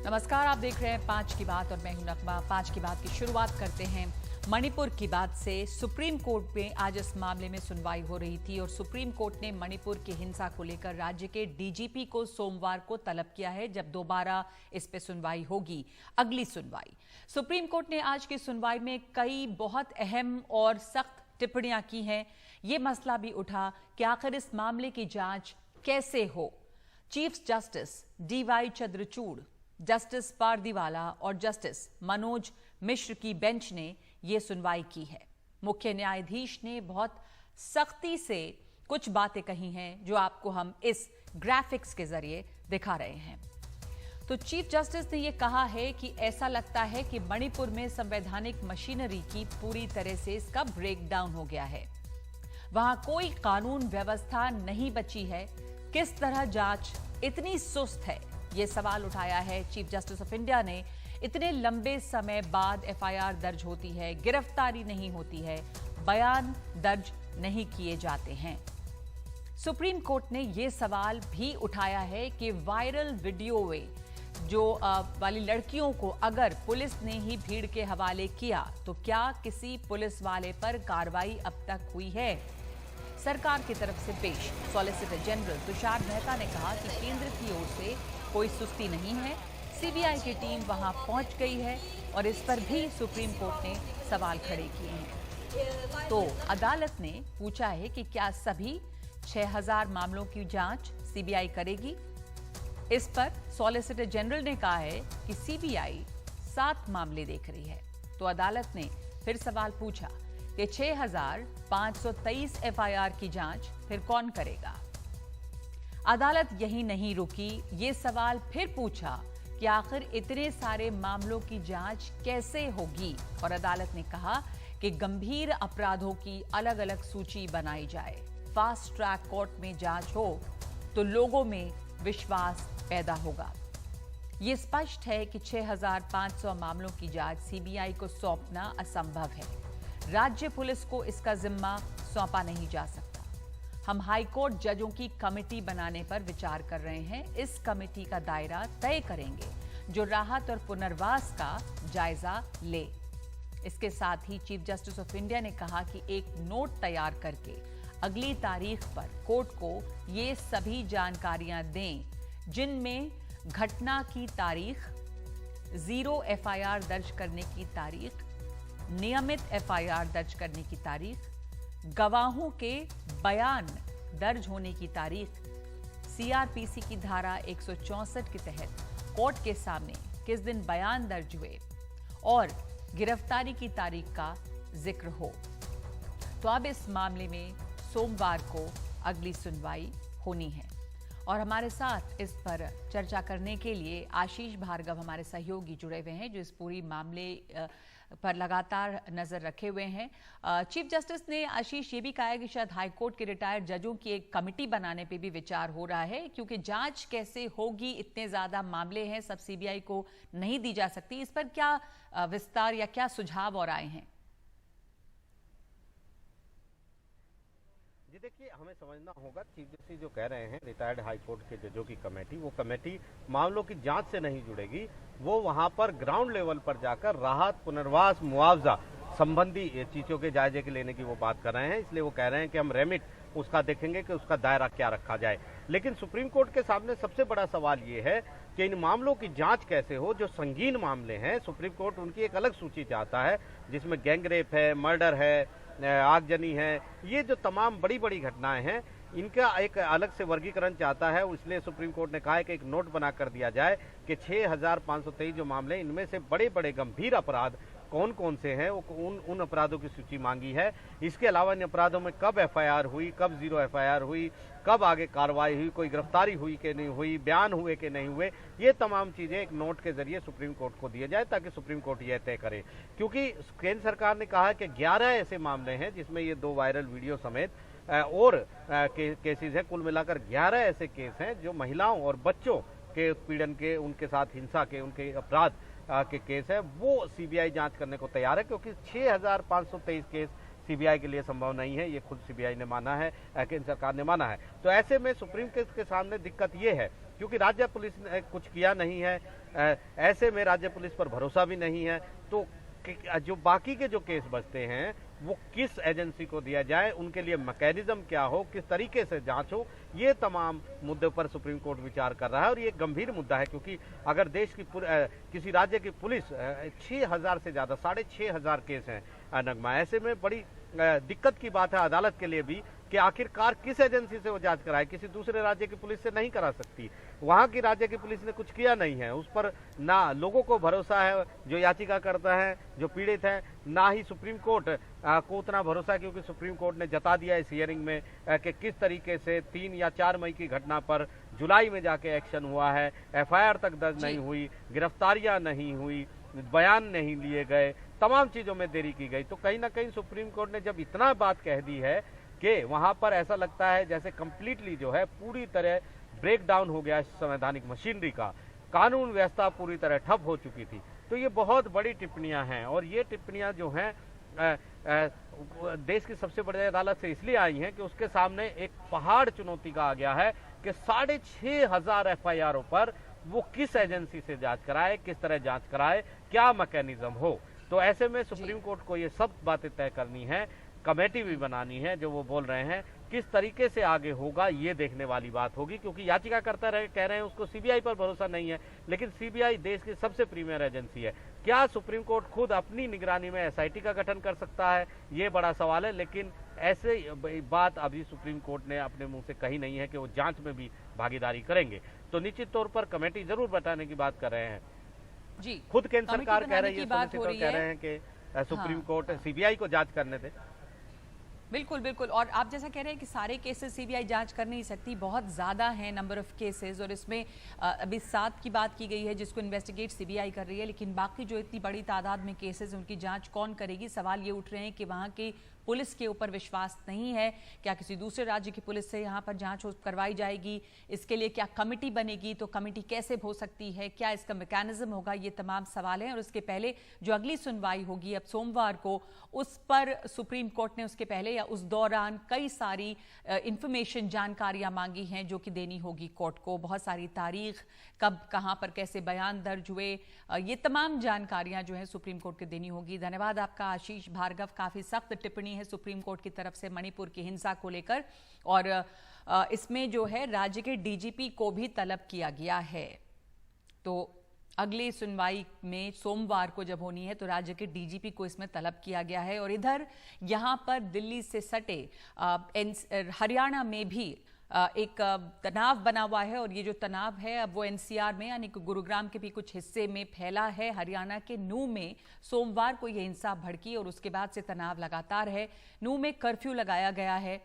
नमस्कार, आप देख रहे हैं 5 की बात और मैं हूं नकमा। 5 की बात की शुरुआत करते हैं मणिपुर की बात से। सुप्रीम कोर्ट में आज इस मामले में सुनवाई हो रही थी और सुप्रीम कोर्ट ने मणिपुर की हिंसा को लेकर राज्य के डीजीपी को सोमवार को तलब किया है, जब दोबारा इस पे सुनवाई होगी। अगली सुनवाई सुप्रीम कोर्ट ने आज की सुनवाई में कई बहुत अहम और सख्त टिप्पणियां की हैं। ये मसला भी उठा कि आखिर इस मामले की जांच कैसे हो। Chief justice D Y Chandrachud, justice Pardiwala और जस्टिस मनोज मिश्र की बेंच ने यह सुनवाई की है। मुख्य न्यायाधीश ने बहुत सख्ती से कुछ बातें कही हैं जो आपको हम इस ग्राफिक्स के जरिए दिखा रहे हैं। तो चीफ जस्टिस ने यह कहा है कि ऐसा लगता है कि मणिपुर में संवैधानिक मशीनरी की पूरी तरह से इसका ब्रेकडाउन हो गया है। वहां कोई कानून व्यवस्था नहीं बची है। किस तरह जांच इतनी सुस्त है, ये सवाल उठाया है चीफ जस्टिस ऑफ इंडिया ने। इतने लंबे समय बाद एफआईआर दर्ज होती है, गिरफ्तारी नहीं होती है, बयान दर्ज नहीं किए जाते हैं। सुप्रीम कोर्ट ने यह सवाल भी उठाया है कि वायरल वीडियो जो वाली लड़कियों को अगर पुलिस ने ही भीड़ के हवाले किया तो क्या किसी पुलिस वाले पर कार्रवाई अब तक हुई है। सरकार की तरफ से पेश सॉलिसिटर जनरल तुषार मेहता ने कहा कि केंद्र की ओर से कोई सुस्ती नहीं है, सीबीआई की टीम वहां पहुंच गई है और इस पर भी सुप्रीम कोर्ट ने सवाल खड़े किए हैं। तो अदालत ने पूछा है कि क्या सभी 6000 मामलों की जांच सीबीआई करेगी। इस पर सॉलिसिटर जनरल ने कहा है कि सीबीआई 7 मामले देख रही है। तो अदालत ने फिर सवाल पूछा कि 6523 एफआईआर की जांच फिर कौन करेगा। अदालत यही नहीं रुकी, ये सवाल फिर पूछा कि आखिर इतने सारे मामलों की जांच कैसे होगी और अदालत ने कहा कि गंभीर अपराधों की अलग अलग सूची बनाई जाए। फास्ट ट्रैक कोर्ट में जांच हो तो लोगों में विश्वास पैदा होगा। ये स्पष्ट है कि 6500 मामलों की जांच सीबीआई को सौंपना असंभव है। राज्य पुलिस को इसका जिम्मा सौंपा नहीं जा सकता। हम हाईकोर्ट जजों की कमेटी बनाने पर विचार कर रहे हैं। इस कमेटी का दायरा तय करेंगे जो राहत और पुनर्वास का जायजा ले। इसके साथ ही चीफ जस्टिस ऑफ इंडिया ने कहा कि एक नोट तैयार करके अगली तारीख पर कोर्ट को ये सभी जानकारियां दें जिनमें घटना की तारीख, 0 एफआईआर दर्ज करने की तारीख, नियमित एफआईआर दर्ज करने की तारीख, गवाहों के बयान दर्ज होने की तारीख, सीआरपीसी की धारा 164 के तहत कोर्ट के सामने किस दिन बयान दर्ज हुए और गिरफ्तारी की तारीख का जिक्र हो। तो अब इस मामले में सोमवार को अगली सुनवाई होनी है और हमारे साथ इस पर चर्चा करने के लिए आशीष भार्गव हमारे सहयोगी जुड़े हुए हैं जो इस पूरी मामले पर लगातार नजर रखे हुए हैं। चीफ जस्टिस ने आशीष ये भी कहा है कि शायद हाईकोर्ट के रिटायर्ड जजों की एक कमेटी बनाने पे भी विचार हो रहा है, क्योंकि जांच कैसे होगी, इतने ज्यादा मामले हैं, सब सीबीआई को नहीं दी जा सकती। इस पर क्या विस्तार या क्या सुझाव और आए हैं? जी देखिए, हमें समझना होगा चीफ जस्टिस जो कह रहे हैं रिटायर्ड हाई कोर्ट के जजों की कमेटी, वो कमेटी मामलों की जांच से नहीं जुड़ेगी। वो वहां पर ग्राउंड लेवल पर जाकर राहत, पुनर्वास, मुआवजा संबंधी चीजों के जायजे के लेने की वो बात कर रहे हैं। इसलिए वो कह रहे हैं कि हम रेमिट उसका देखेंगे कि उसका दायरा क्या रखा जाए। लेकिन सुप्रीम कोर्ट के सामने सबसे बड़ा सवाल ये है कि इन मामलों की जांच कैसे हो। जो संगीन मामले हैं, सुप्रीम कोर्ट उनकी एक अलग सूची चाहता है जिसमें गैंगरेप है, मर्डर है, आगजनी है, ये जो तमाम बड़ी बड़ी घटनाएं हैं, इनका एक अलग से वर्गीकरण चाहता है। इसलिए सुप्रीम कोर्ट ने कहा है कि एक नोट बना कर दिया जाए कि 6523 जो मामले, इनमें से बड़े बड़े गंभीर अपराध कौन कौन से हैं, उन अपराधों की सूची मांगी है। इसके अलावा इन अपराधों में कब एफआईआर हुई, कब 0 एफआईआर हुई, कब आगे कार्रवाई हुई, कोई गिरफ्तारी हुई कि नहीं हुई, बयान हुए कि नहीं हुए, ये तमाम चीजें एक नोट के जरिए सुप्रीम कोर्ट को दिए जाए ताकि सुप्रीम कोर्ट यह तय करे। क्योंकि केंद्र सरकार ने कहा कि 11 ऐसे मामले हैं जिसमें ये 2 वायरल वीडियो समेत और केसेस हैं। कुल मिलाकर 11 ऐसे केस हैं जो महिलाओं और बच्चों के उत्पीड़न के, उनके साथ हिंसा के, उनके अपराध के केस है। वो सीबीआई जांच करने को तैयार है, क्योंकि 6523 केस सीबीआई के लिए संभव नहीं है। ये खुद सीबीआई ने माना है, केंद्र सरकार ने माना है। तो ऐसे में सुप्रीम कोर्ट के सामने दिक्कत ये है क्योंकि राज्य पुलिस ने कुछ किया नहीं है। ऐसे में राज्य पुलिस पर भरोसा भी नहीं है, तो जो बाकी के जो केस बचते हैं वो किस एजेंसी को दिया जाए, उनके लिए मैकेनिज्म क्या हो, किस तरीके से जांच हो, ये तमाम मुद्दों पर सुप्रीम कोर्ट विचार कर रहा है। और ये गंभीर मुद्दा है, क्योंकि अगर देश की किसी राज्य की पुलिस 6,000 से ज्यादा 6,500 केस हैं नगमा, ऐसे में बड़ी दिक्कत की बात है अदालत के लिए भी कि आखिरकार किस एजेंसी से वो जांच कराए। किसी दूसरे राज्य की पुलिस से नहीं करा सकती। वहां की राज्य की पुलिस ने कुछ किया नहीं है, उस पर ना लोगों को भरोसा है जो याचिका करता है, जो पीड़ित है, ना ही सुप्रीम कोर्ट को उतना भरोसा है, क्योंकि सुप्रीम कोर्ट ने जता दिया इस हियरिंग में कि किस तरीके से 3 या 4 मई की घटना पर जुलाई में जाके एक्शन हुआ है, FIR तक दर्ज नहीं हुई, गिरफ्तारियां नहीं हुई, बयान नहीं लिए गए, तमाम चीजों में देरी की गई। तो कहीं ना कहीं सुप्रीम कोर्ट ने जब इतना बात कह दी है कि वहां पर ऐसा लगता है जैसे कंप्लीटली जो है पूरी तरह ब्रेक डाउन हो गया संवैधानिक मशीनरी का, कानून व्यवस्था पूरी तरह ठप हो चुकी थी। तो ये बहुत बड़ी टिप्पणियां हैं, और ये टिप्पणियां जो हैं देश की सबसे बड़ी अदालत से इसलिए आई हैं कि उसके सामने एक पहाड़ चुनौती का आ गया है कि 6,500 FIR पर वो किस एजेंसी से जांच कराए, किस तरह जांच कराए, क्या मैकेनिज्म हो। तो ऐसे में सुप्रीम कोर्ट को ये सब बातें तय करनी है, कमेटी भी बनानी है। जो वो बोल रहे हैं किस तरीके से आगे होगा ये देखने वाली बात होगी, क्योंकि याचिकाकर्ता कह रहे हैं उसको CBI पर भरोसा नहीं है, लेकिन CBI देश की सबसे प्रीमियर एजेंसी है। क्या सुप्रीम कोर्ट खुद अपनी निगरानी में SIT का गठन कर सकता है, ये बड़ा सवाल है। लेकिन ऐसे बात अभी सुप्रीम कोर्ट ने अपने मुंह से कही नहीं है कि वो जांच में भी भागीदारी करेंगे। तो निश्चित तौर पर कमेटी जरूर बैठाने की बात कर रहे हैं जी। खुद केंद्र सरकार कह रही है, सोलिसिटर कह रहे हैं कि सुप्रीम कोर्ट CBI को जांच करने दे। बिल्कुल बिल्कुल, और आप जैसा कह रहे हैं कि सारे केसेस CBI जांच कर नहीं सकती, बहुत ज़्यादा है नंबर ऑफ केसेस, और इसमें अभी 7 की बात की गई है जिसको इन्वेस्टिगेट CBI कर रही है, लेकिन बाकी जो इतनी बड़ी तादाद में केसेस उनकी जांच कौन करेगी। सवाल ये उठ रहे हैं कि वहाँ की पुलिस के ऊपर विश्वास नहीं है, क्या किसी दूसरे राज्य की पुलिस से यहाँ पर जांच करवाई जाएगी, इसके लिए क्या कमेटी बनेगी, तो कमेटी कैसे हो सकती है, क्या इसका मैकेनिज्म होगा, ये तमाम सवाल हैं। और उसके पहले जो अगली सुनवाई होगी अब सोमवार को, उस पर सुप्रीम कोर्ट ने उसके पहले या उस दौरान कई सारी इंफॉर्मेशन, जानकारियां मांगी हैं जो कि देनी होगी कोर्ट को। बहुत सारी तारीख, कब कहां पर कैसे बयान दर्ज हुए, ये तमाम जानकारियां जो है सुप्रीम कोर्ट को देनी होगी। धन्यवाद आपका आशीष भार्गव। काफी सख्त टिप्पणी है सुप्रीम कोर्ट की तरफ से मणिपुर की हिंसा को लेकर, और इसमें जो है राज्य के DGP को भी तलब किया गया है। तो अगली सुनवाई में सोमवार को जब होनी है तो राज्य के DGP को इसमें तलब किया गया है। और इधर यहां पर दिल्ली से सटे हरियाणा में भी एक तनाव बना हुआ है, और ये जो तनाव है अब वो NCR में यानी कि गुरुग्राम के भी कुछ हिस्से में फैला है। हरियाणा के नूह में सोमवार को ये हिंसा भड़की और उसके बाद से तनाव लगातार है। नूह में कर्फ्यू लगाया गया है।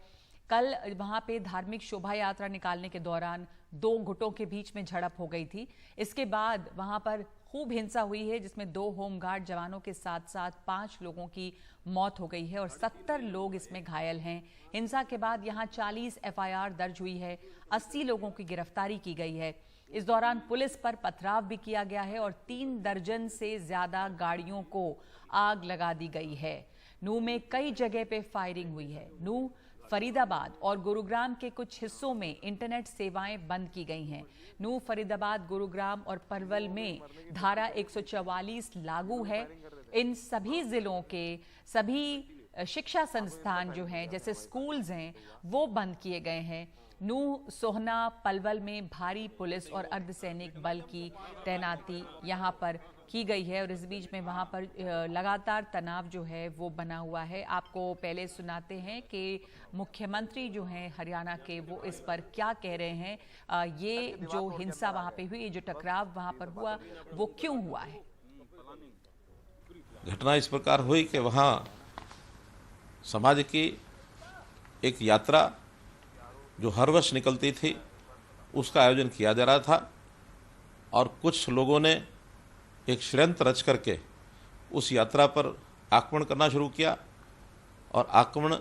कल वहां पे धार्मिक शोभा यात्रा निकालने के दौरान 2 गुटों के बीच में झड़प हो गई थी। इसके बाद वहां पर खूब हिंसा हुई है, जिसमें 2 होमगार्ड जवानों के साथ साथ 5 लोगों की मौत हो गई है और 70 लोग इसमें घायल हैं। हिंसा के बाद यहां 40 FIR दर्ज हुई है, 80 लोगों की गिरफ्तारी की गई है। इस दौरान पुलिस पर पथराव भी किया गया है और 3 दर्जन से ज्यादा गाड़ियों को आग लगा दी गई है। नूह में कई जगह पे फायरिंग हुई है। नूह, फरीदाबाद और गुरुग्राम के कुछ हिस्सों में इंटरनेट सेवाएं बंद की गई हैं। नूह, फरीदाबाद, गुरुग्राम और पलवल में धारा 144 लागू है। इन सभी जिलों के सभी शिक्षा संस्थान जो हैं, जैसे स्कूल्स हैं, वो बंद किए गए हैं। नूह, सोहना, पलवल में भारी पुलिस और अर्धसैनिक बल की तैनाती यहाँ पर की गई है, और इस बीच में वहाँ पर लगातार तनाव जो है वो बना हुआ है। आपको पहले सुनाते हैं कि मुख्यमंत्री जो हैं हरियाणा के, वो इस पर क्या कह रहे हैं। ये जो हिंसा वहाँ पे हुई, ये जो टकराव वहाँ पर हुआ, वो क्यों हुआ है। घटना इस प्रकार हुई कि वहाँ समाज की एक यात्रा जो हर वर्ष निकलती थी, उसका आयोजन किया जा रहा था, और कुछ लोगों ने एक षड्यंत्र रच करके उस यात्रा पर आक्रमण करना शुरू किया, और आक्रमण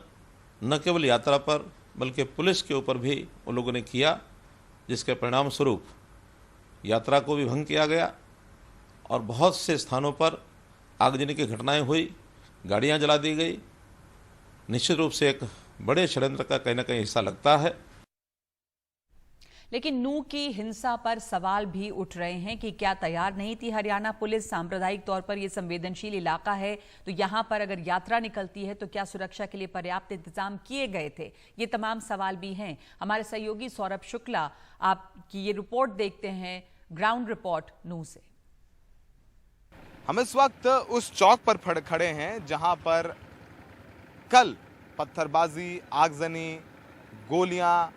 न केवल यात्रा पर बल्कि पुलिस के ऊपर भी उन लोगों ने किया, जिसके परिणाम स्वरूप यात्रा को भी भंग किया गया और बहुत से स्थानों पर आगजनी की घटनाएं हुई, गाड़ियां जला दी गई। निश्चित रूप से एक बड़े षड्यंत्र का कहीं ना कहीं हिस्सा लगता है। लेकिन नूह की हिंसा पर सवाल भी उठ रहे हैं कि क्या तैयार नहीं थी हरियाणा पुलिस? सांप्रदायिक तौर पर यह संवेदनशील इलाका है, तो यहां पर अगर यात्रा निकलती है तो क्या सुरक्षा के लिए पर्याप्त इंतजाम किए गए थे? ये तमाम सवाल भी हैं। हमारे सहयोगी सौरभ शुक्ला आपकी ये रिपोर्ट देखते हैं, ग्राउंड रिपोर्ट नूह से। हम इस वक्त उस चौक पर खड़े हैं जहां पर कल पत्थरबाजी, आगजनी, गोलियां,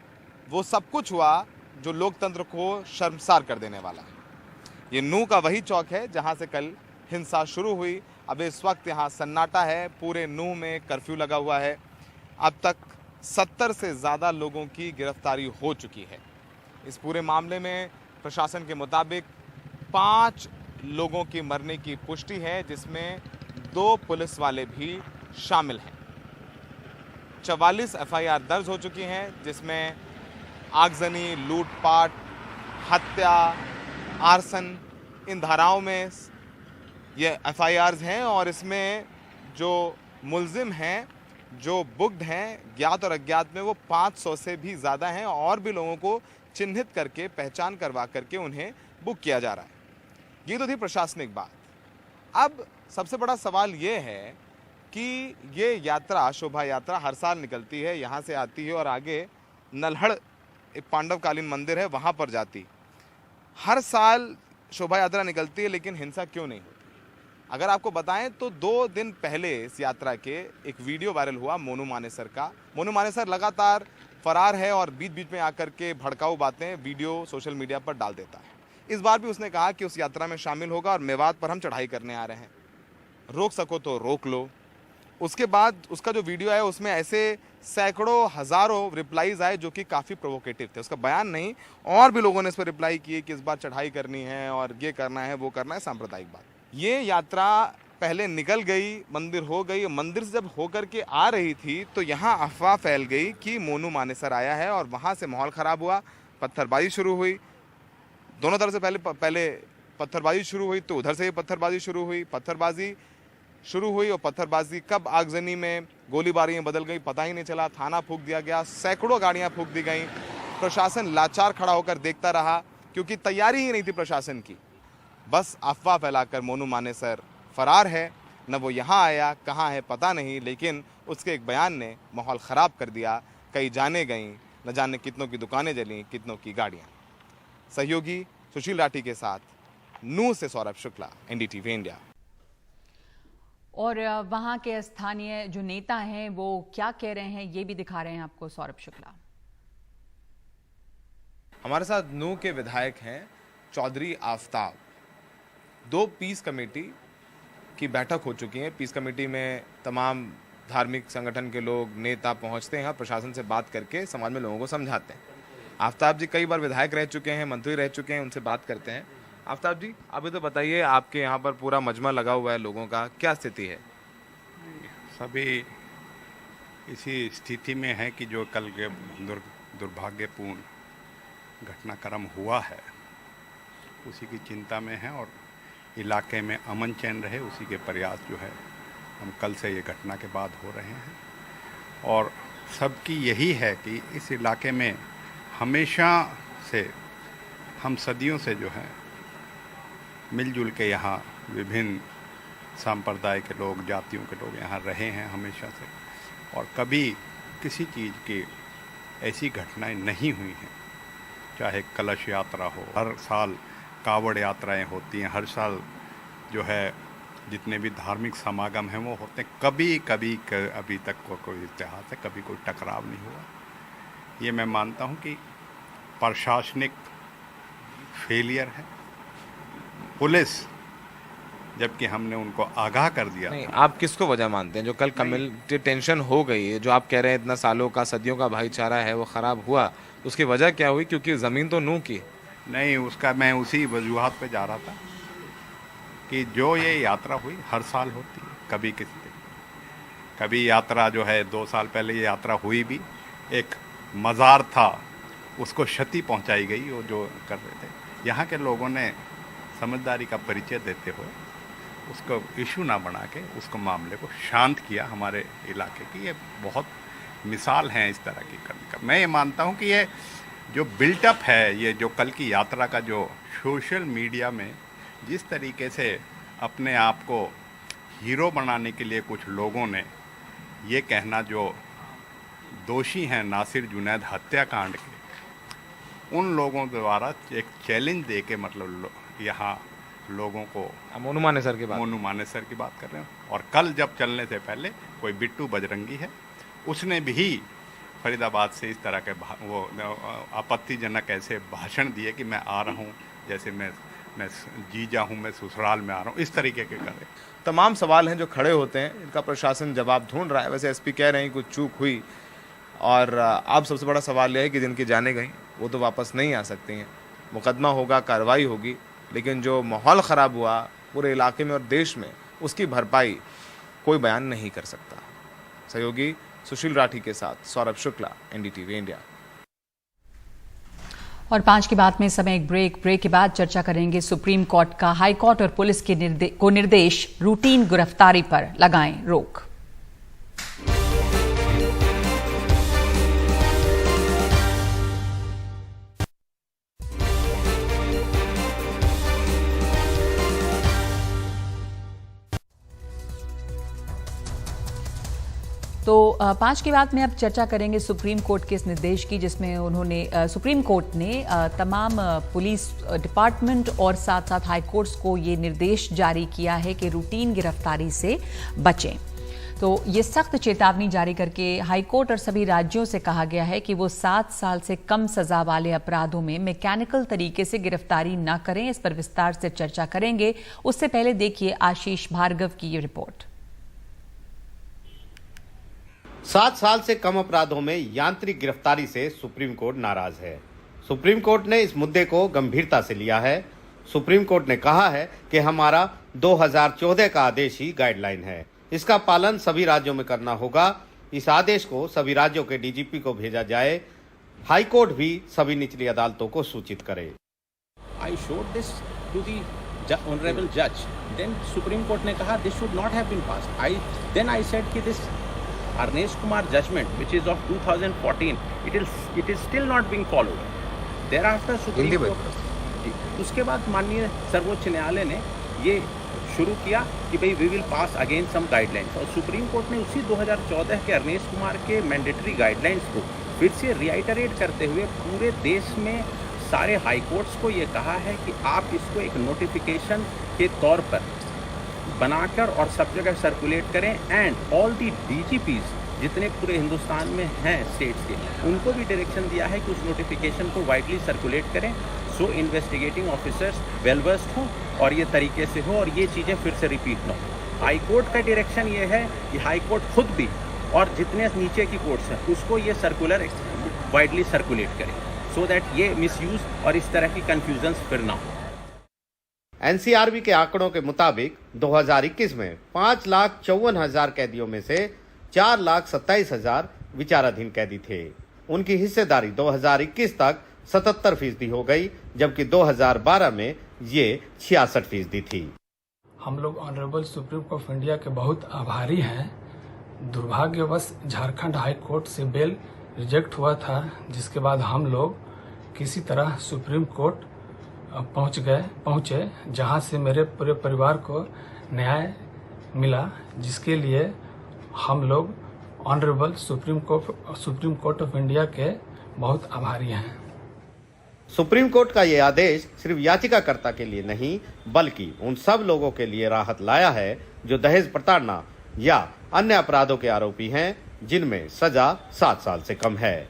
वो सब कुछ हुआ जो लोकतंत्र को शर्मसार कर देने वाला है। ये नूह का वही चौक है जहां से कल हिंसा शुरू हुई। अब इस वक्त यहाँ सन्नाटा है, पूरे नूह में कर्फ्यू लगा हुआ है। अब तक 70 से ज़्यादा लोगों की गिरफ्तारी हो चुकी है। इस पूरे मामले में प्रशासन के मुताबिक 5 लोगों की मरने की पुष्टि है, जिसमें 2 पुलिस वाले भी शामिल हैं। 44 एफआईआर दर्ज हो चुकी हैं, जिसमें आगजनी, लूटपाट, हत्या, आर्सन, इन धाराओं में ये एफआईआर्स हैं। और इसमें जो मुल्जिम हैं, जो बुक्ड हैं, ज्ञात और अज्ञात में, वो 500 से भी ज़्यादा हैं और भी लोगों को चिन्हित करके, पहचान करवा करके उन्हें बुक किया जा रहा है। ये तो थी प्रशासनिक बात। अब सबसे बड़ा सवाल ये है कि ये यात्रा, शोभा यात्रा हर साल निकलती है, यहाँ से आती है और आगे नल्हड़ एक पांडवकालीन मंदिर है, वहाँ पर जाती। हर साल शोभा यात्रा निकलती है, लेकिन हिंसा क्यों नहीं होती? अगर आपको बताएं तो 2 दिन पहले इस यात्रा के एक वीडियो वायरल हुआ मोनू मानेसर का। मोनू मानेसर लगातार फरार है और बीच बीच में आकर के भड़काऊ बातें, वीडियो सोशल मीडिया पर डाल देता है। इस बार भी उसने कहा कि उस यात्रा में शामिल होगा और मेवात पर हम चढ़ाई करने आ रहे हैं, रोक सको तो रोक लो। उसके बाद उसका जो वीडियो है उसमें ऐसे सैकड़ों, हजारों रिप्लाईज आए जो कि काफ़ी प्रोवोकेटिव थे। उसका बयान नहीं, और भी लोगों ने इस पर रिप्लाई किए कि इस बार चढ़ाई करनी है और ये करना है, वो करना है, सांप्रदायिक बात। ये यात्रा पहले निकल गई, मंदिर हो गई। मंदिर से जब होकर के आ रही थी तो यहाँ अफवाह फैल गई कि मोनू मानेसर आया है और वहाँ से माहौल ख़राब हुआ, पत्थरबाजी शुरू हुई। दोनों तरफ से पहले पत्थरबाजी शुरू हुई, तो उधर से ही पत्थरबाजी शुरू हुई। पत्थरबाजी शुरू हुई और पत्थरबाजी कब आगजनी में गोलीबारी बदल गई पता ही नहीं चला। थाना फूंक दिया गया, सैकड़ों गाड़ियां फूंक दी गई। प्रशासन लाचार खड़ा होकर देखता रहा, क्योंकि तैयारी ही नहीं थी प्रशासन की। बस अफवाह फैलाकर मोनू मानेसर फरार है, न वो यहाँ आया, कहाँ है पता नहीं, लेकिन उसके एक बयान ने माहौल ख़राब कर दिया। कई जाने गईं, न जाने कितनों की दुकानें जलीं, कितनों की गाड़ियाँ। सहयोगी सुशील राठी के साथ नूह से सौरभ शुक्ला, एनडीटीवी इंडिया। और वहां के स्थानीय जो नेता हैं वो क्या कह रहे हैं, ये भी दिखा रहे हैं आपको सौरभ शुक्ला। हमारे साथ नूह के विधायक हैं चौधरी आफ्ताब। 2 पीस कमेटी की बैठक हो चुकी है। पीस कमेटी में तमाम धार्मिक संगठन के लोग, नेता पहुंचते हैं और प्रशासन से बात करके समाज में लोगों को समझाते हैं। आफ्ताब जी कई बार विधायक रह चुके हैं, मंत्री रह चुके हैं, उनसे बात करते हैं। आफ्ताब जी, अभी तो बताइए, आपके यहाँ पर पूरा मजमा लगा हुआ है लोगों का, क्या स्थिति है? सभी इसी स्थिति में है कि जो कल के दुर्भाग्यपूर्ण घटनाक्रम हुआ है उसी की चिंता में है और इलाके में अमन चैन रहे उसी के प्रयास जो है हम कल से ये घटना के बाद हो रहे हैं। और सबकी यही है कि इस इलाके में हमेशा से, हम सदियों से जो है मिलजुल के यहाँ विभिन्न संप्रदाय के लोग, जातियों के लोग यहाँ रहे हैं हमेशा से, और कभी किसी चीज़ की ऐसी घटनाएं नहीं हुई हैं। चाहे कलश यात्रा हो, हर साल कावड़ यात्राएं होती हैं, हर साल जो है जितने भी धार्मिक समागम हैं वो होते हैं। कभी अभी तक कोई इतिहास है, कभी कोई टकराव नहीं हुआ। ये मैं मानता हूँ कि प्रशासनिक फेलियर है। पुलिस, जबकि हमने उनको आगाह कर दिया। नहीं, आप किसको वजह मानते हैं जो कल कम्युनिटी टेंशन हो गई है, जो आप कह रहे हैं इतना सालों का, सदियों का भाईचारा है वो ख़राब हुआ, उसकी वजह क्या हुई? क्योंकि ज़मीन तो नूह की नहीं, उसका मैं उसी वजूहात पे जा रहा था कि जो ये यात्रा हुई हर साल होती है। कभी यात्रा जो है 2 साल पहले ये यात्रा हुई भी, एक मज़ार था उसको क्षति पहुंचाई गई, वो जो कर रहे थे। यहाँ के लोगों ने समझदारी का परिचय देते हुए उसको इशू ना बना के उसको मामले को शांत किया। हमारे इलाके की ये बहुत मिसाल हैं इस तरह की करने का। मैं ये मानता हूँ कि ये जो बिल्टअप है, ये जो कल की यात्रा का जो सोशल मीडिया में जिस तरीके से अपने आप को हीरो बनाने के लिए कुछ लोगों ने ये कहना, जो दोषी हैं नासिर जुनैद हत्याकांड के, उन लोगों द्वारा एक चैलेंज दे के मतलब यहाँ लोगों को मोनू मानेसर की बात कर रहे हैं। और कल जब चलने से पहले कोई बिट्टू बजरंगी है, उसने भी फरीदाबाद से इस तरह के वो आपत्तिजनक ऐसे भाषण दिए कि मैं आ रहा हूँ, जैसे मैं जीजा हूँ, मैं ससुराल में आ रहा हूँ, इस तरीके के करे। तमाम सवाल हैं जो खड़े होते हैं, इनका प्रशासन जवाब ढूंढ रहा है। वैसे एसपी कह रहे हैं कुछ चूक हुई, और अब सबसे बड़ा सवाल यह है कि जिनकी जाने गई वो तो वापस नहीं आ सकती हैं। मुकदमा होगा, कार्रवाई होगी, लेकिन जो माहौल ख़राब हुआ पूरे इलाके में और देश में, उसकी भरपाई कोई बयान नहीं कर सकता। सहयोगी सुशील राठी के साथ सौरभ शुक्ला, एनडीटीवी इंडिया। और 5 की बात में समय एक ब्रेक के बाद चर्चा करेंगे सुप्रीम कोर्ट का हाई कोर्ट और पुलिस के निर्देश, रूटीन गिरफ्तारी पर लगाएं रोक। तो 5 की बात में अब चर्चा करेंगे सुप्रीम कोर्ट के इस निर्देश की, जिसमें सुप्रीम कोर्ट ने तमाम पुलिस डिपार्टमेंट और साथ साथ हाई कोर्ट्स को ये निर्देश जारी किया है कि रूटीन गिरफ्तारी से बचें। तो ये सख्त चेतावनी जारी करके हाई कोर्ट और सभी राज्यों से कहा गया है कि वो 7 साल से कम सजा वाले अपराधों में मैकेनिकल तरीके से गिरफ्तारी न करें। इस पर विस्तार से चर्चा करेंगे। उससे पहले देखिए आशीष भार्गव की ये रिपोर्ट। 7 साल से कम अपराधों में यांत्रिक गिरफ्तारी से सुप्रीम कोर्ट नाराज है। सुप्रीम कोर्ट ने इस मुद्दे को गंभीरता से लिया है। सुप्रीम कोर्ट ने कहा है कि हमारा 2014 का आदेश ही गाइडलाइन है, इसका पालन सभी राज्यों में करना होगा। इस आदेश को सभी राज्यों के डीजीपी को भेजा जाए। हाई कोर्ट भी सभी निचली अदालतों को सूचित करे। I showed this to the honorable judge. Then Supreme Court ने कहा this should not have been passed. Then I said कि this Arnesh Kumar judgment, which is of 2014, it is still not being followed. Thereafter Supreme Court, उसके बाद माननीय सर्वोच्च न्यायालय ने ये शुरू किया कि भाई we will pass again some guidelines, और सुप्रीम कोर्ट ने उसी 2014 के अरनेश कुमार के मैंडेटरी गाइडलाइंस को फिर से रिआइटरेट करते हुए पूरे देश में सारे हाई कोर्ट्स को ये कहा है कि आप इसको एक नोटिफिकेशन के तौर पर बनाकर और सब जगह सर्कुलेट करें, एंड ऑल दी डीजीपीज जितने पूरे हिंदुस्तान में हैं स्टेट्स के, उनको भी डायरेक्शन दिया है कि उस नोटिफिकेशन को वाइडली सर्कुलेट करें, सो इन्वेस्टिगेटिंग ऑफिसर्स वेल वर्स्ड हों और ये तरीके से हो और ये चीज़ें फिर से रिपीट ना हो। हाई कोर्ट का डायरेक्शन ये है कि हाई कोर्ट खुद भी और जितने नीचे की कोर्ट्स हैं उसको ये सर्कुलर वाइडली सर्कुलेट करें, सो दैट ये मिसयूज और इस तरह की कन्फ्यूजन्स फिर ना हो। एनसीआरबी के आंकड़ों के मुताबिक 2021 में 5,54,000 कैदियों में से 4,27,000 विचाराधीन कैदी थे। उनकी हिस्सेदारी 2021 तक 77% हो गई, जबकि 2012 में ये 66% थी। हम लोग honourable supreme court of India के बहुत आभारी हैं। दुर्भाग्यवश झारखंड हाई कोर्ट से बेल रिजेक्ट हुआ था, जिसके बाद हम लोग किसी तरह सुप्रीम कोर्ट पहुंचे, जहां से मेरे पूरे परिवार को न्याय मिला, जिसके लिए हम लोग honourable supreme court of India के बहुत आभारी हैं। सुप्रीम कोर्ट का ये आदेश सिर्फ याचिकाकर्ता के लिए नहीं, बल्कि उन सब लोगों के लिए राहत लाया है जो दहेज प्रताड़ना या अन्य अपराधों के आरोपी हैं, जिनमें सजा 7 साल से कम है।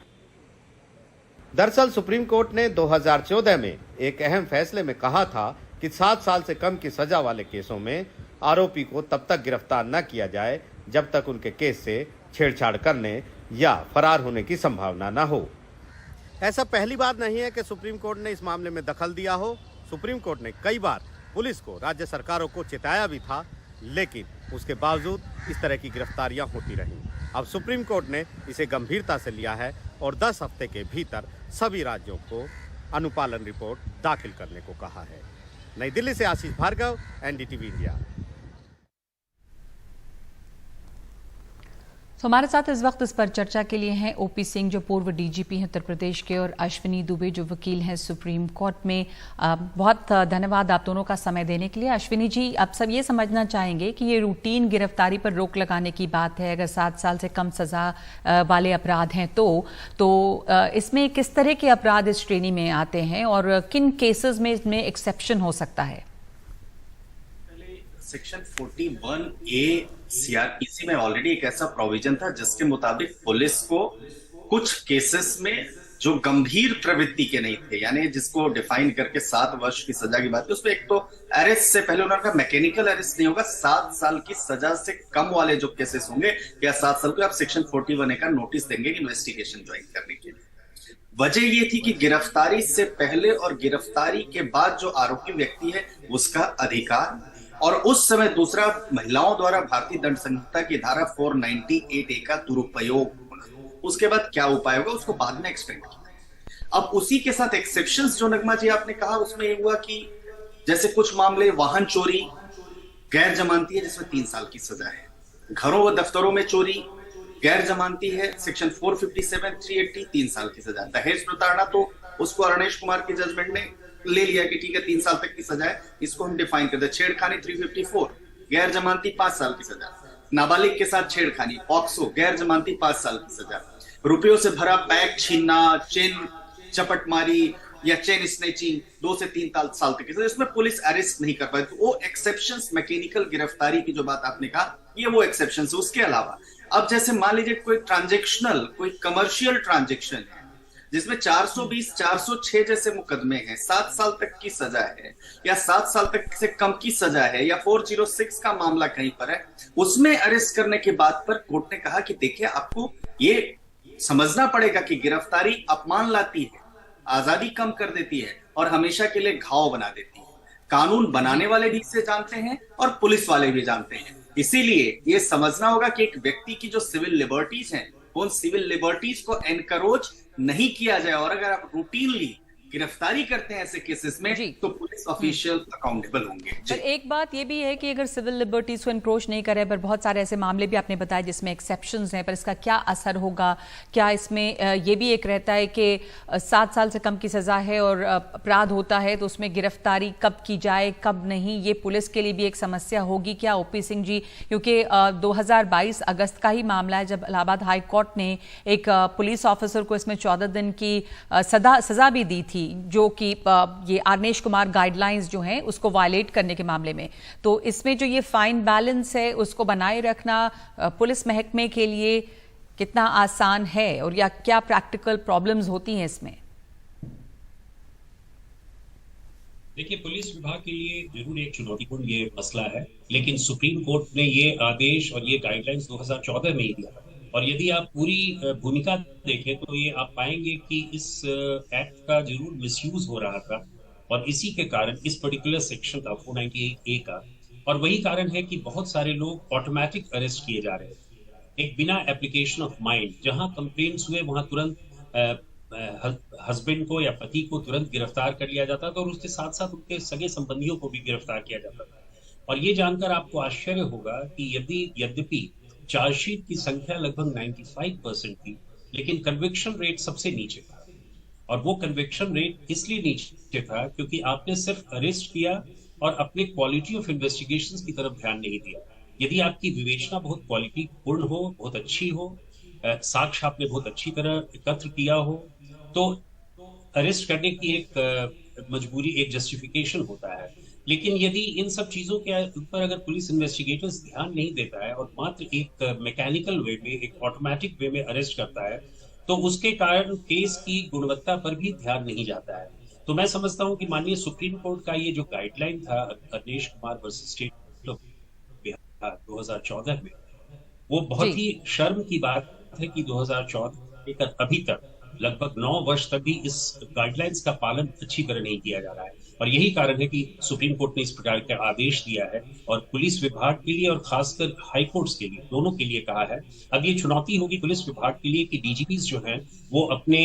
दरअसल सुप्रीम कोर्ट ने 2014 में एक अहम फैसले में कहा था कि 7 साल से कम की सजा वाले केसों में आरोपी को तब तक गिरफ्तार न किया जाए जब तक उनके केस से छेड़छाड़ करने या फरार होने की संभावना न हो। ऐसा पहली बार नहीं है कि सुप्रीम कोर्ट ने इस मामले में दखल दिया हो। सुप्रीम कोर्ट ने कई बार पुलिस को, राज्य सरकारों को चेताया भी था, लेकिन उसके बावजूद इस तरह की गिरफ्तारियां होती रहीं। अब सुप्रीम कोर्ट ने इसे गंभीरता से लिया है और 10 हफ्ते के भीतर सभी राज्यों को अनुपालन रिपोर्ट दाखिल करने को कहा है। नई दिल्ली से आशीष भार्गव, एनडीटीवी इंडिया। तो हमारे साथ इस वक्त इस पर चर्चा के लिए हैं ओपी सिंह, जो पूर्व डीजीपी हैं उत्तर प्रदेश के, और अश्विनी दुबे, जो वकील हैं सुप्रीम कोर्ट में। बहुत धन्यवाद आप दोनों का समय देने के लिए। अश्विनी जी, आप सब ये समझना चाहेंगे कि ये रूटीन गिरफ्तारी पर रोक लगाने की बात है, अगर 7 साल से कम सजा वाले अपराध हैं तो इसमें किस तरह के अपराध इस श्रेणी में आते हैं और किन केसेस में इसमें एक्सेप्शन हो सकता है? सेक्शन 41A सीआरपीसी में ऑलरेडी एक ऐसा प्रोविजन था जिसके मुताबिक पुलिस को कुछ केसेस में जो गंभीर प्रवृत्ति के नहीं थे, यानी जिसको डिफाइन करके 7 वर्ष की सजा की बात है, उसमें एक तो अरेस्ट से पहले उन्होंने कहा मैकेनिकल अरेस्ट नहीं होगा, 7 साल की सजा से कम वाले जो केसेस होंगे या 7 साल को आप सेक्शन 41A का नोटिस देंगे इन्वेस्टिगेशन ज्वाइन करने के लिए। वजह ये थी कि गिरफ्तारी से पहले और गिरफ्तारी के बाद जो आरोपी व्यक्ति है उसका अधिकार, और उस समय दूसरा महिलाओं द्वारा भारतीय दंड संहिता की धारा 498A का दुरुपयोग होना। उसके बाद क्या उपाय होगा उसको बाद में एक्सटेंड किया। अब उसी के साथ एक्सेप्शंस जो नगमा जी आपने कहा उसमें ये हुआ कि जैसे कुछ मामले वाहन चोरी गैर जमानती है जिसमें 3 साल की सजा है, घरों व दफ्तरों में चोरी गैर जमानती है सेक्शन 457, 380 3 साल की सजा। दहेज प्रताड़ना तो उसको अरणेश कुमार की जजमेंट ने ले लिया कि ठीक है 3 साल तक की सजा है, इसको हम डिफाइन करते हैं। छेड़खानी 354 गैर जमानती 5 साल की सजा, नाबालिग के साथ छेड़खानी पॉक्सो गैर जमानती 5 साल की सजा, रुपयों से भरा बैग छीनना, चेन चपटमारी या चेन स्नेचिंग 2 से 3 साल तक की सजा। इसमें पुलिस अरेस्ट नहीं कर पाई, तो वो एक्सेप्शंस मैकेनिकल गिरफ्तारी की जो बात आपने कहा ये वो एक्सेप्शंस है। उसके अलावा अब जैसे मान लीजिए कोई ट्रांजेक्शनल कोई कमर्शियल ट्रांजेक्शन है जिसमें 420, 406 जैसे मुकदमे हैं, 7 साल तक की सजा है या 7 साल तक से कम की सजा है या 406 का मामला कहीं पर है, उसमें अरेस्ट करने के बाद पर कोर्ट ने कहा कि देखिए आपको ये समझना पड़ेगा कि गिरफ्तारी अपमान लाती है, आजादी कम कर देती है और हमेशा के लिए घाव बना देती है। कानून बनाने वाले भी इसे जानते हैं और पुलिस वाले भी जानते हैं। इसीलिए ये समझना होगा कि एक व्यक्ति की जो सिविल लिबर्टीज हैं उन सिविल लिबर्टीज को एनकरेज नहीं किया जाए, और अगर आप रूटीनली गिरफ्तारी करते हैं ऐसे केसेस में तो पुलिस ऑफिशियल अकाउंटेबल होंगे। पर एक बात ये भी है कि अगर सिविल लिबर्टीज को एनक्रोच नहीं करे, पर बहुत सारे ऐसे मामले भी आपने बताए जिसमें एक्सेप्शंस हैं, पर इसका क्या असर होगा? क्या इसमें ये भी एक रहता है कि 7 साल से कम की सजा है और अपराध होता है तो उसमें गिरफ्तारी कब की जाए कब नहीं, ये पुलिस के लिए भी एक समस्या होगी क्या ओपी सिंह जी? क्योंकि 2022 अगस्त का ही मामला है जब इलाहाबाद हाई कोर्ट ने एक पुलिस ऑफिसर को इसमें 14 दिन की सजा भी दी थी, जो कि ये अरणेश कुमार गाइडलाइंस जो हैं उसको वायलेट करने के मामले में। तो इसमें जो ये फाइन बैलेंस है उसको बनाए रखना पुलिस महकमे के लिए कितना आसान है और या क्या प्रैक्टिकल प्रॉब्लम्स होती हैं इसमें? देखिए, पुलिस विभाग के लिए जरूर एक चुनौतीपूर्ण ये मसला है, लेकिन सुप्रीम कोर्ट ने ये आदेश और ये गाइडलाइंस 2014 में ही दिया। और यदि आप पूरी भूमिका देखें तो ये आप पाएंगे कि इस एक्ट का जरूर मिसयूज हो रहा था, और इसी के कारण इस पर्टिकुलर सेक्शन का 498A का, और वही कारण है कि बहुत सारे लोग ऑटोमेटिक अरेस्ट किए जा रहे हैं एक बिना एप्लीकेशन ऑफ माइंड। जहां कंप्लेंट्स हुए वहां तुरंत हस्बैंड को या पति को तुरंत गिरफ्तार कर लिया जाता था और उसके साथ साथ उनके सगे संबंधियों को भी गिरफ्तार किया जाता था। और ये जानकर आपको आश्चर्य होगा कि यद्यपि चार्जशीट की संख्या लगभग 95% थी, लेकिन कन्विक्शन रेट सबसे नीचे था। और वो कन्विक्शन रेट इसलिए नीचे था क्योंकि आपने सिर्फ अरेस्ट किया और अपने क्वालिटी ऑफ इन्वेस्टिगेशंस की तरफ ध्यान नहीं दिया। यदि आपकी विवेचना बहुत क्वालिटी पूर्ण हो, बहुत अच्छी हो, साक्ष्य आपने बहुत अच्छी तरह एकत्र किया हो, तो अरेस्ट करने की एक मजबूरी, एक जस्टिफिकेशन होता है। लेकिन यदि इन सब चीजों के ऊपर अगर पुलिस इन्वेस्टिगेटर्स ध्यान नहीं देता है और मात्र एक मैकेनिकल वे में, एक ऑटोमेटिक वे में अरेस्ट करता है, तो उसके कारण केस की गुणवत्ता पर भी ध्यान नहीं जाता है। तो मैं समझता हूं कि माननीय सुप्रीम कोर्ट का ये जो गाइडलाइन था Arnesh Kumar versus state of Bihar 2014 में, वो बहुत ही शर्म की बात है कि 2014 लेकर अभी तक लगभग 9 वर्ष तक भी इस गाइडलाइंस का पालन अच्छी तरह नहीं किया जा रहा है। और यही कारण है कि सुप्रीम कोर्ट ने इस प्रकार का आदेश दिया है और पुलिस विभाग के लिए और खासकर हाई कोर्ट्स के लिए, दोनों के लिए कहा है। अब ये चुनौती होगी पुलिस विभाग के लिए कि डीजीपीज जो हैं वो अपने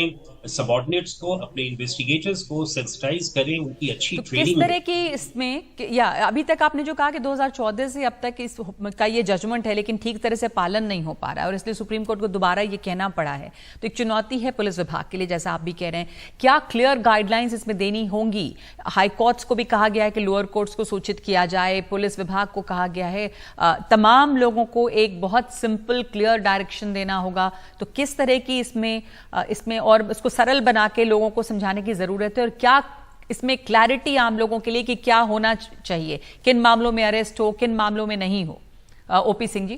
सबऑर्डिनेट्स को, अपने इन्वेस्टिगेटर्स को सेंसिटाइज करें, उनकी अच्छी तो ट्रेनिंग। किस तरह की इसमें या अभी तक आपने जो कहा कि 2014 से अब तक इस का ये जजमेंट है लेकिन ठीक तरह से पालन नहीं हो पा रहा है और इसलिए सुप्रीम कोर्ट को दोबारा ये कहना पड़ा है, तो एक चुनौती है पुलिस विभाग के लिए, जैसा आप भी कह रहे हैं। क्या क्लियर गाइडलाइंस इसमें देनी होंगी? हाई कोर्ट्स को भी कहा गया है कि लोअर कोर्ट्स को सूचित किया जाए, पुलिस विभाग को कहा गया है तमाम लोगों को एक बहुत सिंपल क्लियर डायरेक्शन देना होगा। तो किस तरह की इसमें और इसको सरल बना के लोगों को समझाने की जरूरत है और क्या इसमें क्लैरिटी आम लोगों के लिए कि क्या होना चाहिए, किन मामलों में अरेस्ट हो, किन मामलों में नहीं हो? ओपी सिंह जी।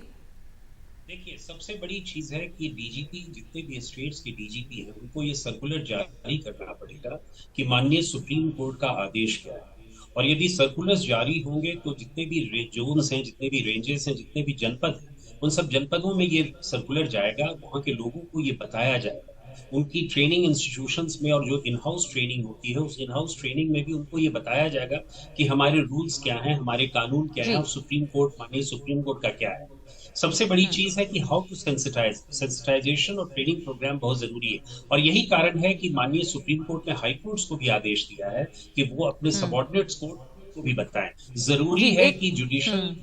देखिए, सबसे बड़ी चीज है कि डीजीपी, जितने भी स्टेट्स के डीजीपी हैं, उनको ये सर्कुलर जारी करना पड़ेगा कि माननीय सुप्रीम कोर्ट का आदेश क्या है। और यदि सर्कुलर्स जारी होंगे तो जितने भी जोन्स हैं, जितने भी रेंजेस हैं, जितने भी जनपद हैं, उन सब जनपदों में ये सर्कुलर जाएगा, वहां के लोगों को ये बताया जाएगा। उनकी ट्रेनिंग इंस्टीट्यूशंस में और जो इन हाउस ट्रेनिंग होती है, उस इन हाउस ट्रेनिंग में भी उनको ये बताया जाएगा कि हमारे रूल्स क्या हैं, हमारे कानून क्या है और सुप्रीम कोर्ट, माननीय सुप्रीम कोर्ट का क्या है। सबसे बड़ी चीज है कि हाउ टू सेंसिटाइजेशन और ट्रेनिंग प्रोग्राम बहुत जरूरी है। और यही कारण है कि माननीय सुप्रीम कोर्ट ने हाई कोर्ट्स को भी आदेश दिया है कि वो अपने सबऑर्डिनेट्स को भी बताएं। जरूरी है कि जुडिशियल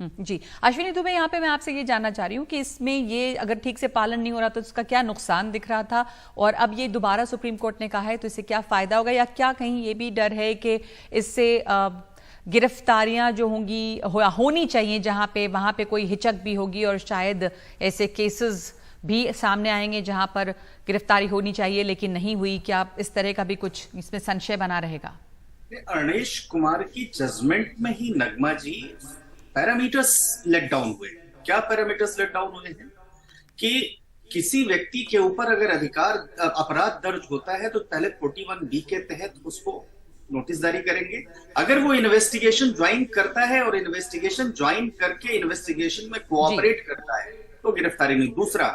जी अश्विनी दुबे, यहाँ पे मैं आपसे ये जानना चाह रही हूँ कि इसमें ये अगर ठीक से पालन नहीं हो रहा तो इसका क्या नुकसान दिख रहा था, और अब ये दोबारा सुप्रीम कोर्ट ने कहा है तो इससे क्या फायदा होगा, या क्या कहीं ये भी डर है कि इससे गिरफ्तारियां जो होंगी होनी चाहिए जहां पे, वहां पे कोई हिचक भी होगी और शायद ऐसे केसेस भी सामने आएंगे जहां पर गिरफ्तारी होनी चाहिए लेकिन नहीं हुई? क्या इस तरह का भी कुछ इसमें संशय बना रहेगा? अरणेश कुमार की जजमेंट में ही नगमा जी पैरामीटर्स लेट डाउन हुए। क्या पैरामीटर्स लेट डाउन हुए हैं कि किसी व्यक्ति के ऊपर अगर अपराध दर्ज होता है तो पहले 41B के तहत उसको नोटिस जारी करेंगे। अगर वो इन्वेस्टिगेशन ज्वाइन करता है और इन्वेस्टिगेशन ज्वाइन करके इन्वेस्टिगेशन में कोऑपरेट करता है तो गिरफ्तारी नहीं। दूसरा,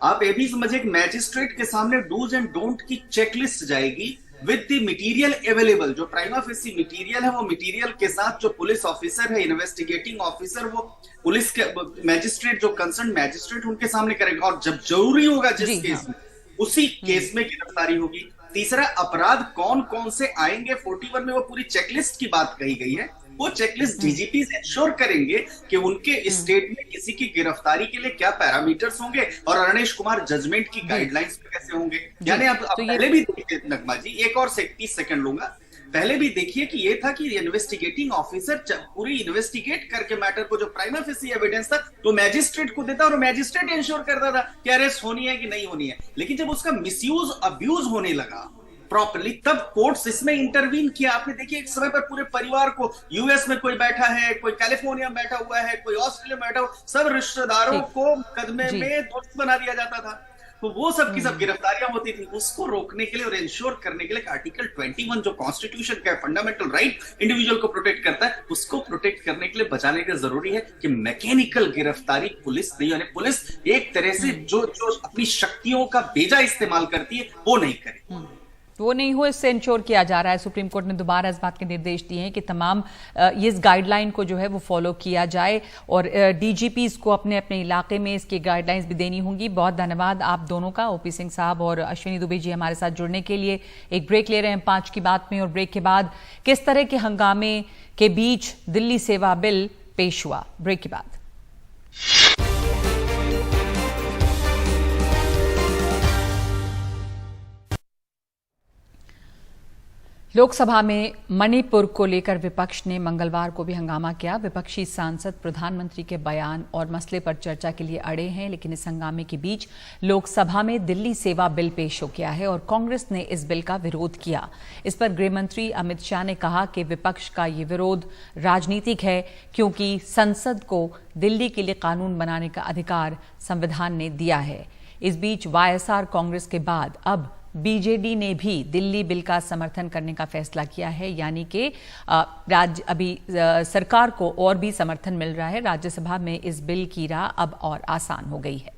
आप ये भी समझिए कि मैजिस्ट्रेट के सामने डूज एंड डोंट की चेकलिस्ट जाएगी विद द मटेरियल अवेलेबल। जो प्राइमा फेसी मटेरियल है वो मटेरियल के साथ जो पुलिस ऑफिसर है, इन्वेस्टिगेटिंग ऑफिसर, वो पुलिस के मैजिस्ट्रेट, जो कंसर्न मैजिस्ट्रेट उनके सामने करेगा और जब जरूरी होगा जिस केस में, उसी केस में गिरफ्तारी होगी। तीसरा, अपराध कौन कौन से आएंगे 41 में वो पूरी चेकलिस्ट की बात कही गई है। वो चेकलिस्ट डीजीपी इंश्योर करेंगे कि उनके स्टेट में किसी की गिरफ्तारी के लिए क्या पैरामीटर्स होंगे और अरणेश कुमार जजमेंट की गाइडलाइंस कैसे होंगे। यानी आप पहले भी देखिए नगमा जी, एक और 30 सेकंड लूंगा, पहले भी देखिए कि ये था कि इन्वेस्टिगेटिंग ऑफिसर पूरी इन्वेस्टिगेट करके मैटर को, जो प्राइमा फेसी एविडेंस था तो मैजिस्ट्रेट को देता और मैजिस्ट्रेट इंश्योर करता था कि अरेस्ट होनी है कि नहीं होनी है। लेकिन जब उसका मिसयूज, अब्यूज होने लगा प्रॉपर्ली, तब कोर्ट्स इसमें इंटरवीन किया। आपने देखिए एक समय पर पूरे परिवार को, यूएस में कोई बैठा है, कोई कैलिफोर्निया में बैठा हुआ है, कोई ऑस्ट्रेलिया में बैठा हुआ, सब रिश्तेदारों को मुकदमे में दोस्त बना दिया जाता था। तो वो सब की सब गिरफ्तारियां होती थी। उसको रोकने के लिए और इंश्योर करने के लिए आर्टिकल 21 जो कॉन्स्टिट्यूशन का फंडामेंटल राइट इंडिविजुअल को प्रोटेक्ट करता है, उसको प्रोटेक्ट करने के लिए बचाने के जरूरी है कि मैकेनिकल गिरफ्तारी पुलिस नहीं, यानी पुलिस एक तरह से जो अपनी शक्तियों का बेजा इस्तेमाल करती है वो नहीं करे, वो नहीं हो, इससे इंश्योर किया जा रहा है। सुप्रीम कोर्ट ने दोबारा इस बात के निर्देश दिए हैं कि तमाम इस गाइडलाइन को जो है वो फॉलो किया जाए और डीजीपीज को अपने अपने इलाके में इसकी गाइडलाइंस भी देनी होंगी। बहुत धन्यवाद आप दोनों का, ओपी सिंह साहब और अश्विनी दुबे जी, हमारे साथ जुड़ने के लिए। एक ब्रेक ले रहे हैं 5 की बात में, और ब्रेक के बाद किस तरह के हंगामे के बीच दिल्ली सेवा बिल पेश हुआ, ब्रेक के बाद। लोकसभा में मणिपुर को लेकर विपक्ष ने मंगलवार को भी हंगामा किया। विपक्षी सांसद प्रधानमंत्री के बयान और मसले पर चर्चा के लिए अड़े हैं, लेकिन इस हंगामे के बीच लोकसभा में दिल्ली सेवा बिल पेश हो गया है और कांग्रेस ने इस बिल का विरोध किया। इस पर गृह मंत्री अमित शाह ने कहा कि विपक्ष का ये विरोध राजनीतिक है, क्योंकि संसद को दिल्ली के लिए कानून बनाने का अधिकार संविधान ने दिया है। इस बीच वाईएसआर कांग्रेस के बाद अब बीजेडी ने भी दिल्ली बिल का समर्थन करने का फैसला किया है, यानी कि सरकार को और भी समर्थन मिल रहा है। राज्यसभा में इस बिल की राह अब और आसान हो गई है।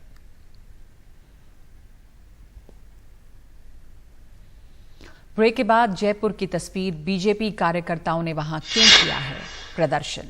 ब्रेक के बाद जयपुर की तस्वीर, बीजेपी कार्यकर्ताओं ने वहां क्यों किया है प्रदर्शन।